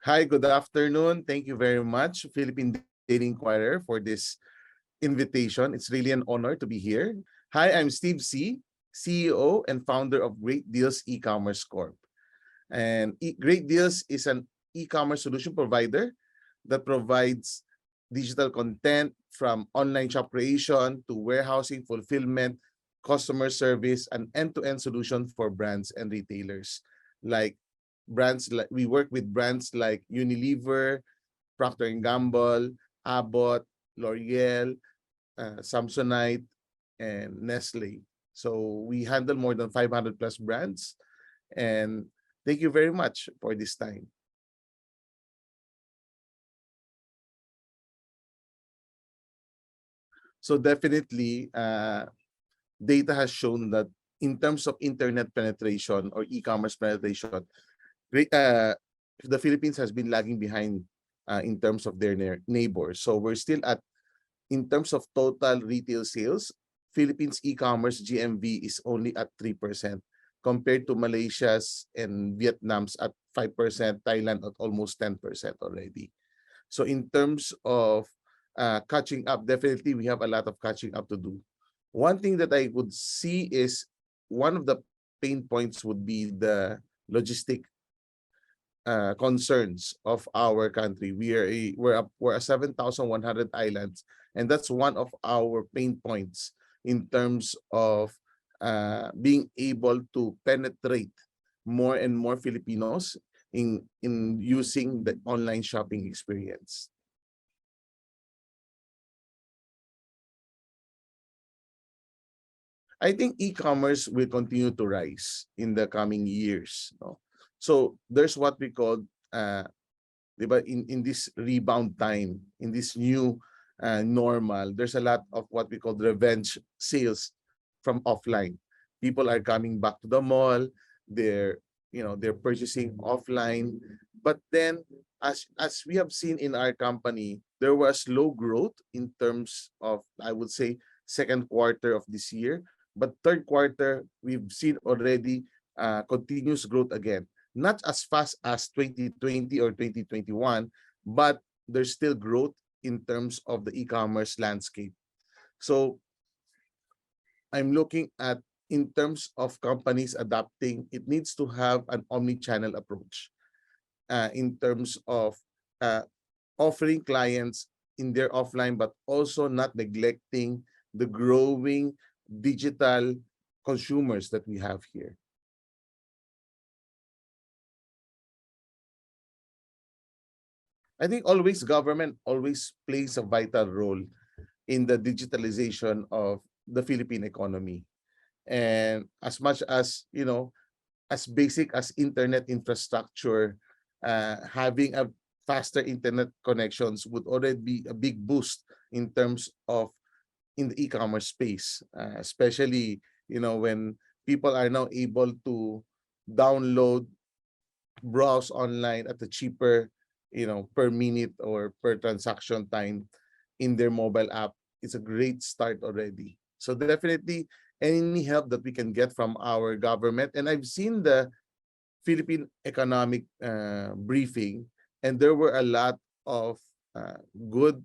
Hi, good afternoon. Thank you very much, Philippine Daily Inquirer, for this invitation. It's really an honor to be here. Hi, I'm Steve C., CEO and founder of Great Deals E-commerce Corp. And Great Deals is an e-commerce solution provider that provides digital content from online shop creation to warehousing, fulfillment, customer service, an end-to-end solution for brands and retailers. Like we work with brands like Unilever, Procter& and Gamble, Abbott, L'Oreal, Samsonite, and Nestle. So we handle more than 500 plus brands. And thank you very much for this time. So definitely, data has shown that in terms of internet penetration or e-commerce penetration, the Philippines has been lagging behind in terms of their neighbors. So we're still at, in terms of total retail sales, Philippines e-commerce GMV is only at 3% compared to Malaysia's and Vietnam's at 5%, Thailand at almost 10% already. So in terms of catching up, definitely we have a lot of catching up to do. One thing that I would see is one of the pain points would be the logistic concerns of our country. We're a 7,100 islands, and that's one of our pain points in terms of being able to penetrate more and more Filipinos in using the online shopping experience. I think e-commerce will continue to rise in the coming years. No? So there's what we call, in this rebound time, in this new normal, there's a lot of what we call revenge sales from offline. People are coming back to the mall. They're purchasing offline. But then, as we have seen in our company, there was low growth in terms of, I would say, second quarter of this year. But third quarter, we've seen already continuous growth again. Not as fast as 2020 or 2021, but there's still growth in terms of the e-commerce landscape. So I'm looking at, in terms of companies adapting, it needs to have an omni-channel approach in terms of offering clients in their offline, but also not neglecting the growing digital consumers that we have here. I think government always plays a vital role in the digitalization of the Philippine economy. And as much as, as basic as internet infrastructure, having a faster internet connections would already be a big boost in terms of in the e-commerce space, especially when people are now able to download, browse online at a cheaper, per minute or per transaction time in their mobile app. It's a great start already. So definitely any help that we can get from our government, and I've seen the Philippine economic briefing, and there were a lot of good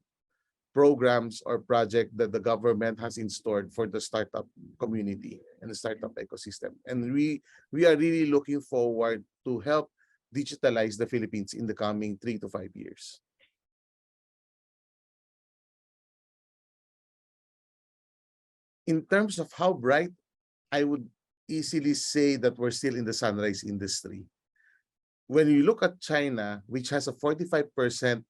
programs or project that the government has installed for the startup community and the startup ecosystem. And we are really looking forward to help digitalize the Philippines in the coming 3 to 5 years. In terms of how bright, I would easily say that we're still in the sunrise industry. When you look at China, which has a 45%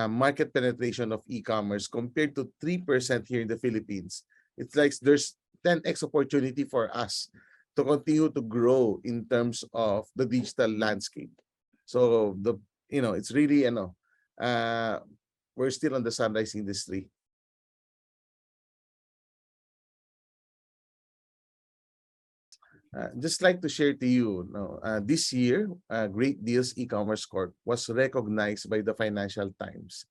market penetration of e-commerce compared to 3% here in the Philippines, it's like there's 10x opportunity for us to continue to grow in terms of the digital landscape. So it's really, we're still on the sunrise industry. Just like to share to you, this year, Great Deals E-commerce Corp was recognized by the Financial Times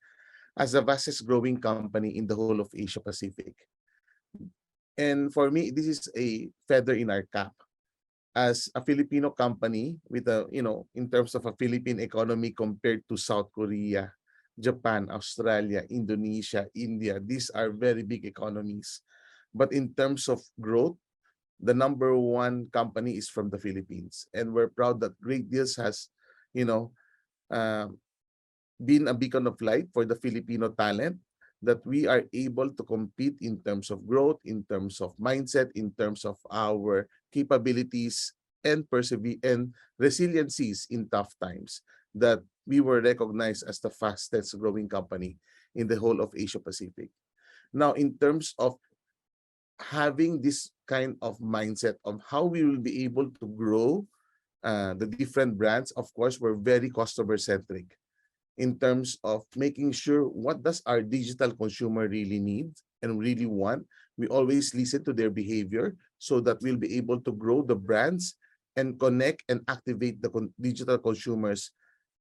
as the fastest growing company in the whole of Asia Pacific. And for me, this is a feather in our cap. as a Filipino company with a, in terms of a Philippine economy compared to South Korea, Japan, Australia, Indonesia, India, these are very big economies. But in terms of growth, the number one company is from the Philippines. And we're proud that Great Deals has, you know, um, been a beacon of light for the Filipino talent, that we are able to compete in terms of growth, in terms of mindset, in terms of our capabilities and persevere and resiliencies in tough times, that we were recognized as the fastest growing company in the whole of Asia Pacific. Now, in terms of having this kind of mindset of how we will be able to grow the different brands, of course, we're very customer centric in terms of making sure what does our digital consumer really need and really want. We always listen to their behavior so that we'll be able to grow the brands and connect and activate the digital consumers,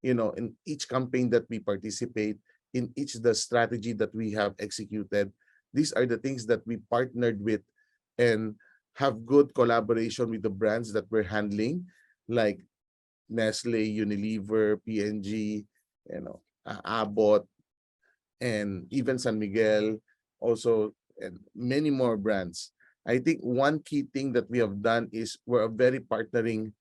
in each campaign that we participate, in each the strategy that we have executed. These are the things that we partnered with and have good collaboration with the brands that we're handling, like Nestle, Unilever, P&G, Abbott, and even San Miguel, also, and many more brands. I think one key thing that we have done is we're a very partnering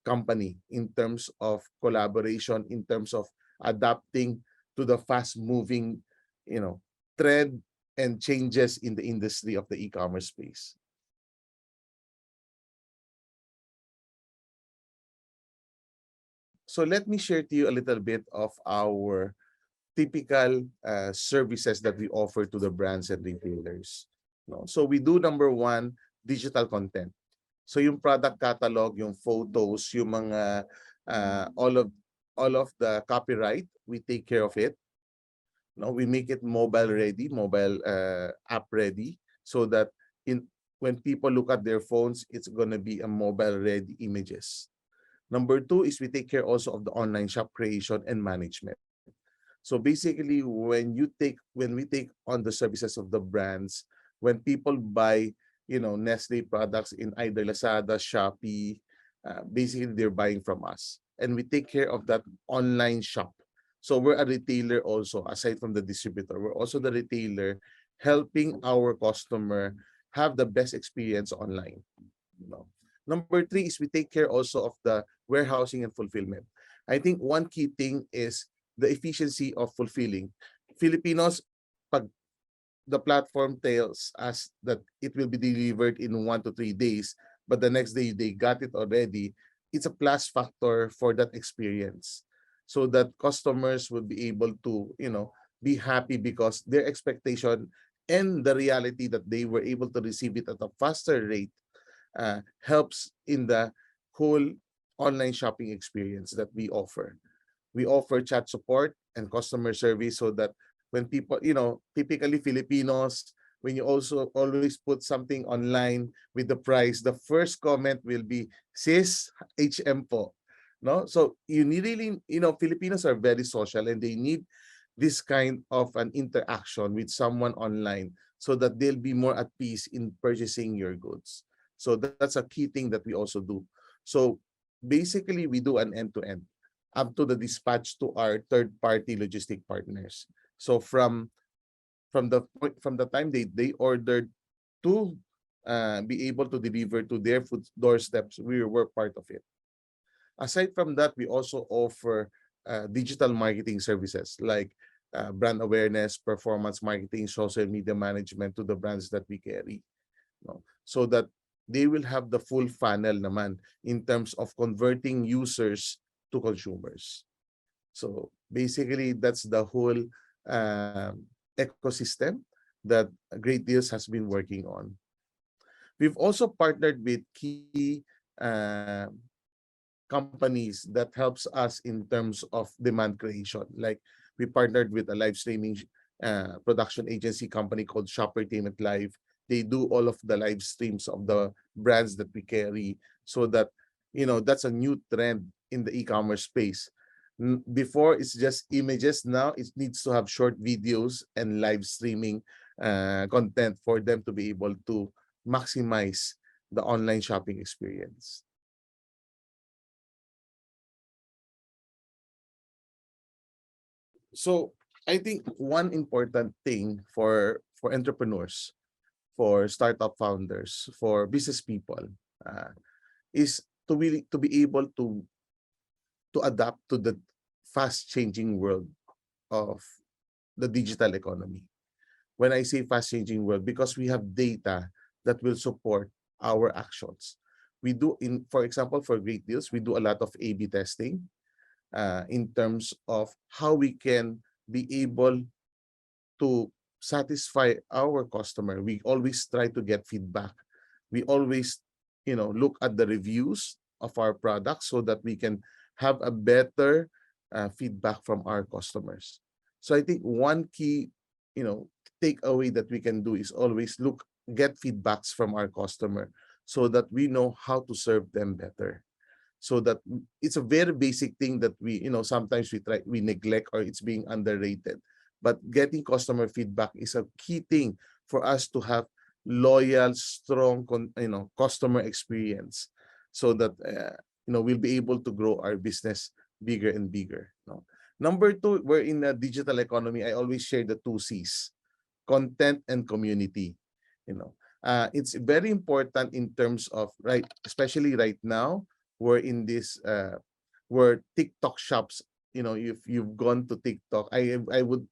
company in terms of collaboration, in terms of adapting to the fast-moving, trend and changes in the industry of the e-commerce space. So let me share to you a little bit of our typical services that we offer to the brands and retailers. No? So we do, number one, digital content. So yung product catalog, yung photos, yung mga all of the copyright, we take care of it. No, we make it mobile ready, mobile app ready, so that when people look at their phones, it's gonna be a mobile ready images. Number two is we take care also of the online shop creation and management. So basically, when we take on the services of the brands, when people buy, Nestle products in either Lazada, Shopee, basically they're buying from us, and we take care of that online shop. So we're a retailer also, aside from the distributor. We're also the retailer helping our customer have the best experience online. Number three is we take care also of the warehousing and fulfillment. I think one key thing is the efficiency of fulfilling. Filipinos, pag the platform tells us that it will be delivered in 1 to 3 days, but the next day they got it already, it's a plus factor for that experience, so that customers will be able to, be happy, because their expectation and the reality that they were able to receive it at a faster rate helps in the whole online shopping experience that we offer. We offer chat support and customer service, so that when people, typically Filipinos, when you also always put something online with the price, the first comment will be, "Sis, HM po." No? So you need really, Filipinos are very social, and they need this kind of an interaction with someone online, so that they'll be more at peace in purchasing your goods. So that's a key thing that we also do. So basically, we do an end-to-end up to the dispatch to our third-party logistic partners. So from the time they ordered to be able to deliver to their food doorsteps, we were part of it. Aside from that, we also offer digital marketing services, like brand awareness, performance marketing, social media management to the brands that we carry. So that they will have the full funnel naman in terms of converting users to consumers. So basically, that's the whole ecosystem that Great Deals has been working on. We've also partnered with key companies that helps us in terms of demand creation. Like, we partnered with a live streaming production agency company called Shoppertainment Live. They do all of the live streams of the brands that we carry, so that, that's a new trend in the e-commerce space. Before, it's just images. Now it needs to have short videos and live streaming content for them to be able to maximize the online shopping experience. So I think one important thing for entrepreneurs, for startup founders, for business people, uh, is to be able to adapt to the fast changing world of the digital economy. When I say fast changing world, because we have data that will support our actions. We do, in for example, for great deals, we do a lot of A/B testing in terms of how we can be able to satisfy our customer. We always try to get feedback. We always, look at the reviews of our products so that we can have a better feedback from our customers. So I think one key, you know, takeaway that we can do is always get feedbacks from our customer so that we know how to serve them better. So that it's a very basic thing that sometimes we neglect, or it's being underrated. But getting customer feedback is a key thing for us to have loyal, strong customer experience, so that we'll be able to grow our business bigger and bigger, no? Number two, we're in a digital economy. I always share the two C's: content and community. It's very important in terms of, right, especially right now, we're in this where TikTok shops. If you've gone to TikTok, I would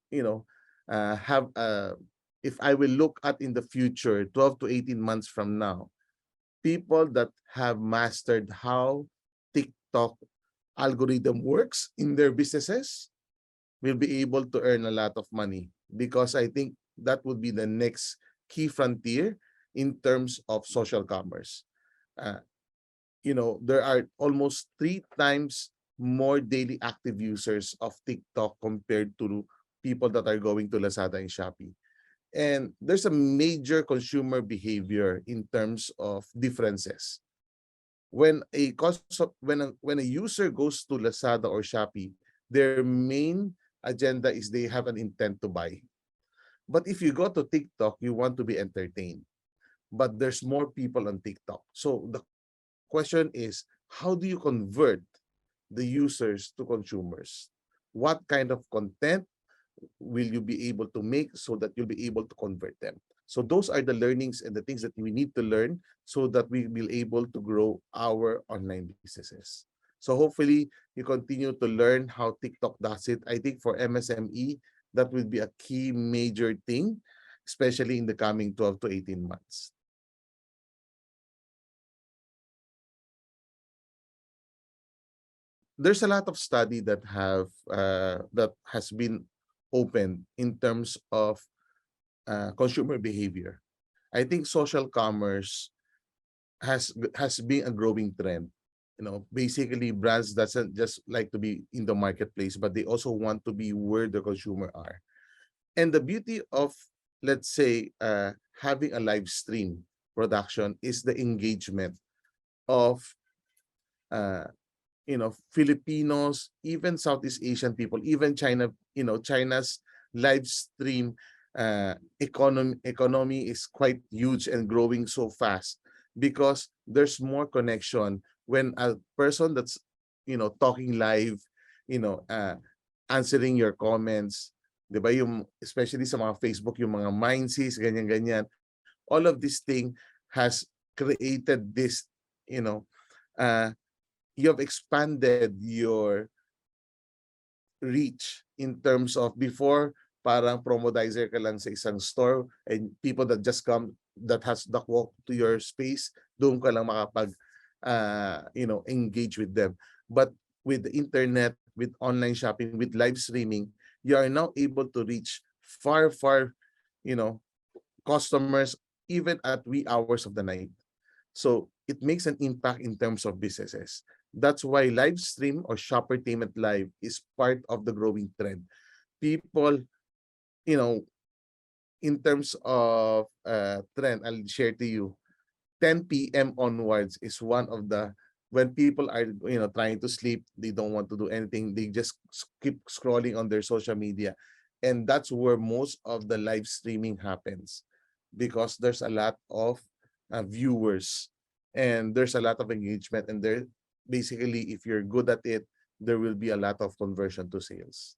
have if I will look at in the future, 12 to 18 months from now, people that have mastered how TikTok algorithm works in their businesses will be able to earn a lot of money, because I think that would be the next key frontier in terms of social commerce. Uh, there are almost 3 times more daily active users of TikTok compared to people that are going to Lazada and Shopee. And there's a major consumer behavior in terms of differences. When a user goes to Lazada or Shopee, their main agenda is they have an intent to buy. But if you go to TikTok, you want to be entertained. But there's more people on TikTok. So the question is, how do you convert the users to consumers? What kind of content will you be able to make so that you'll be able to convert them? So those are the learnings and the things that we need to learn so that we will be able to grow our online businesses. So hopefully you continue to learn how TikTok does it. I think for MSME, that will be a key major thing, especially in the coming 12 to 18 months. There's a lot of study that has been opened in terms of consumer behavior. I think social commerce has been a growing trend. Basically, brands doesn't just like to be in the marketplace, but they also want to be where the consumer are. And the beauty of, let's say, having a live stream production is the engagement of uh, Filipinos, even Southeast Asian people, even China. China's live stream economy is quite huge and growing so fast, because there's more connection when a person that's talking live, you know uh, answering your comments, 'di ba, yung especially sa mga Facebook, yung mga mindsees, ganyan ganyan, all of this thing has created this, you know uh, you have expanded your reach in terms of, before, parang promodizer ka lang sa isang store, and people that just come, that has the walk to your space, doon ka lang makapag engage with them. But with the internet, with online shopping, with live streaming, you are now able to reach far you know customers, even at wee hours of the night. So it makes an impact in terms of businesses. That's why live stream or Shoppertainment Live is part of the growing trend. People, you know, in terms of trend, I'll share to you, 10 p.m. onwards is one of the, when people are trying to sleep, they don't want to do anything, they just keep scrolling on their social media, and that's where most of the live streaming happens, because there's a lot of viewers, and there's a lot of engagement, and there, basically, if you're good at it, there will be a lot of conversion to sales.